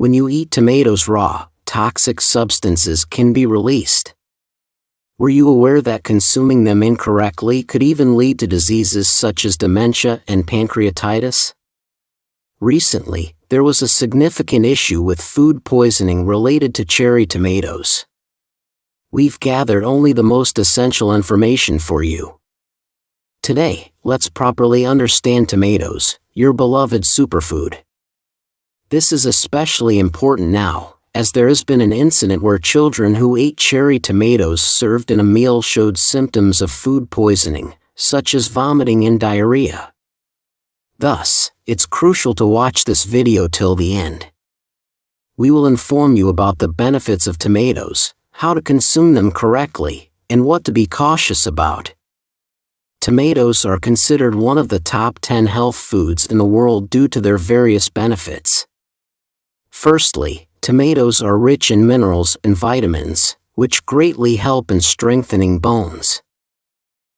When you eat tomatoes raw, toxic substances can be released. Were you aware that consuming them incorrectly could even lead to diseases such as dementia and pancreatitis? Recently, there was a significant issue with food poisoning related to cherry tomatoes. We've gathered only the most essential information for you. Today, let's properly understand tomatoes, your beloved superfood. This is especially important now, as there has been an incident where children who ate cherry tomatoes served in a meal showed symptoms of food poisoning, such as vomiting and diarrhea. Thus, it's crucial to watch this video till the end. We will inform you about the benefits of tomatoes, how to consume them correctly, and what to be cautious about. Tomatoes are considered one of the top 10 health foods in the world due to their various benefits. Firstly, tomatoes are rich in minerals and vitamins, which greatly help in strengthening bones.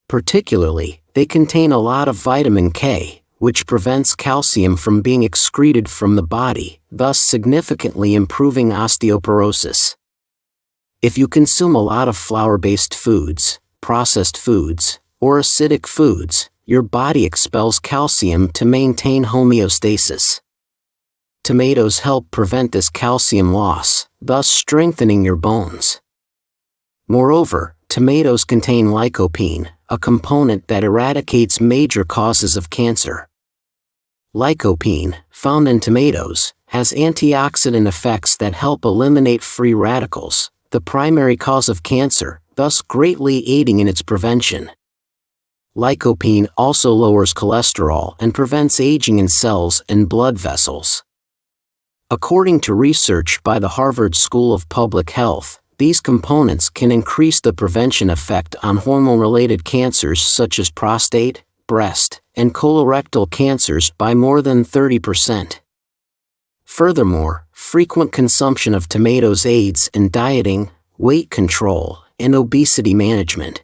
Particularly, they contain a lot of vitamin K, which prevents calcium from being excreted from the body, thus significantly improving osteoporosis. If you consume a lot of flour-based foods, processed foods, or acidic foods, your body expels calcium to maintain homeostasis. Tomatoes help prevent this calcium loss, thus strengthening your bones. Moreover, tomatoes contain lycopene, a component that eradicates major causes of cancer. Lycopene, found in tomatoes, has antioxidant effects that help eliminate free radicals, the primary cause of cancer, thus greatly aiding in its prevention. Lycopene also lowers cholesterol and prevents aging in cells and blood vessels. According to research by the Harvard School of Public Health, these components can increase the prevention effect on hormone-related cancers such as prostate, breast, and colorectal cancers by more than 30%. Furthermore, frequent consumption of tomatoes aids in dieting, weight control, and obesity management.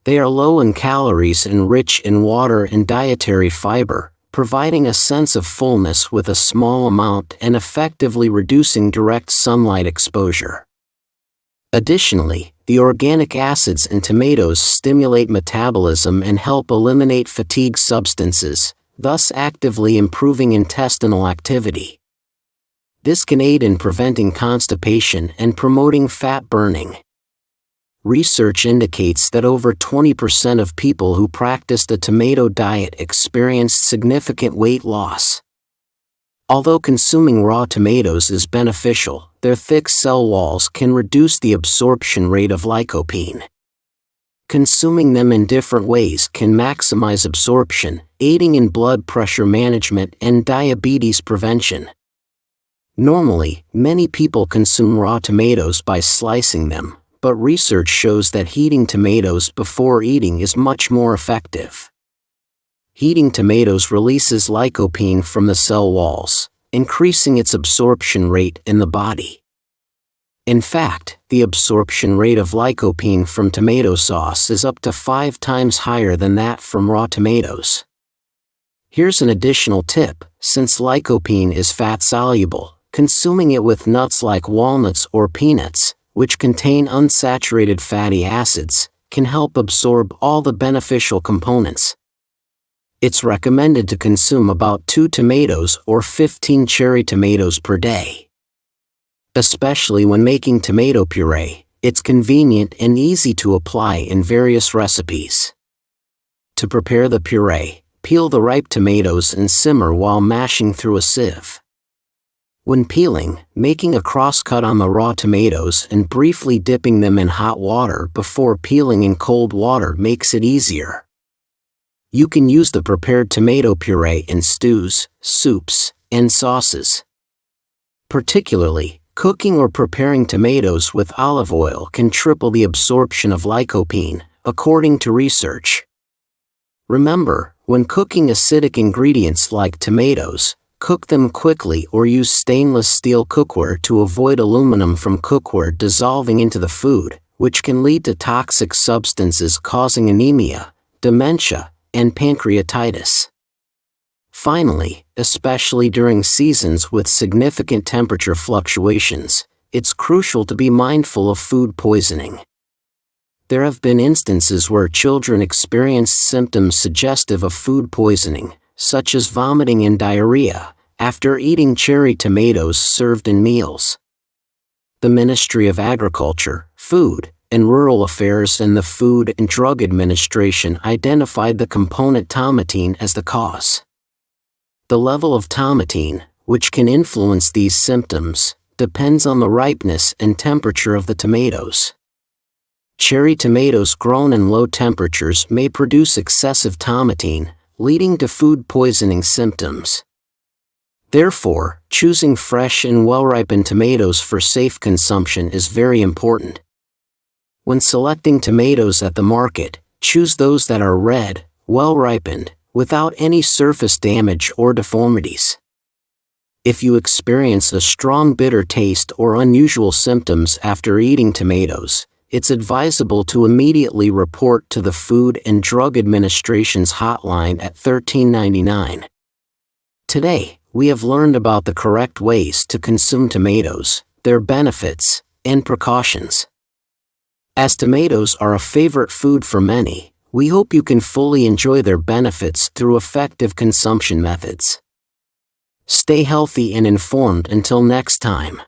They are low in calories and rich in water and dietary fiber, providing a sense of fullness with a small amount and effectively reducing direct sunlight exposure. Additionally, the organic acids in tomatoes stimulate metabolism and help eliminate fatigue substances, thus actively improving intestinal activity. This can aid in preventing constipation and promoting fat burning. Research indicates that over 20% of people who practiced a tomato diet experienced significant weight loss. Although consuming raw tomatoes is beneficial, their thick cell walls can reduce the absorption rate of lycopene. Consuming them in different ways can maximize absorption, aiding in blood pressure management and diabetes prevention. Normally, many people consume raw tomatoes by slicing them, but research shows that heating tomatoes before eating is much more effective. Heating tomatoes releases lycopene from the cell walls, increasing its absorption rate in the body. In fact, the absorption rate of lycopene from tomato sauce is up to 5 times higher than that from raw tomatoes. Here's an additional tip: since lycopene is fat-soluble, consuming it with nuts like walnuts or peanuts, which contain unsaturated fatty acids, can help absorb all the beneficial components. It's recommended to consume about 2 tomatoes or 15 cherry tomatoes per day. Especially when making tomato puree, it's convenient and easy to apply in various recipes. To prepare the puree, peel the ripe tomatoes and simmer while mashing through a sieve. When peeling, making a cross-cut on the raw tomatoes and briefly dipping them in hot water before peeling in cold water makes it easier. You can use the prepared tomato puree in stews, soups, and sauces. Particularly, cooking or preparing tomatoes with olive oil can triple the absorption of lycopene, according to research. Remember, when cooking acidic ingredients like tomatoes, cook them quickly or use stainless steel cookware to avoid aluminum from cookware dissolving into the food, which can lead to toxic substances causing anemia, dementia, and pancreatitis. Finally, especially during seasons with significant temperature fluctuations, it's crucial to be mindful of food poisoning. There have been instances where children experienced symptoms suggestive of food poisoning, such as vomiting and diarrhea, after eating cherry tomatoes served in meals. The Ministry of Agriculture, Food, and Rural Affairs and the Food and Drug Administration identified the component tomatine as the cause. The level of tomatine, which can influence these symptoms, depends on the ripeness and temperature of the tomatoes. Cherry tomatoes grown in low temperatures may produce excessive tomatine, leading to food poisoning symptoms. Therefore, choosing fresh and well-ripened tomatoes for safe consumption is very important. When selecting tomatoes at the market, choose those that are red, well-ripened, without any surface damage or deformities. If you experience a strong bitter taste or unusual symptoms after eating tomatoes, it's advisable to immediately report to the Food and Drug Administration's hotline at 1399. Today, we have learned about the correct ways to consume tomatoes, their benefits, and precautions. As tomatoes are a favorite food for many, we hope you can fully enjoy their benefits through effective consumption methods. Stay healthy and informed until next time.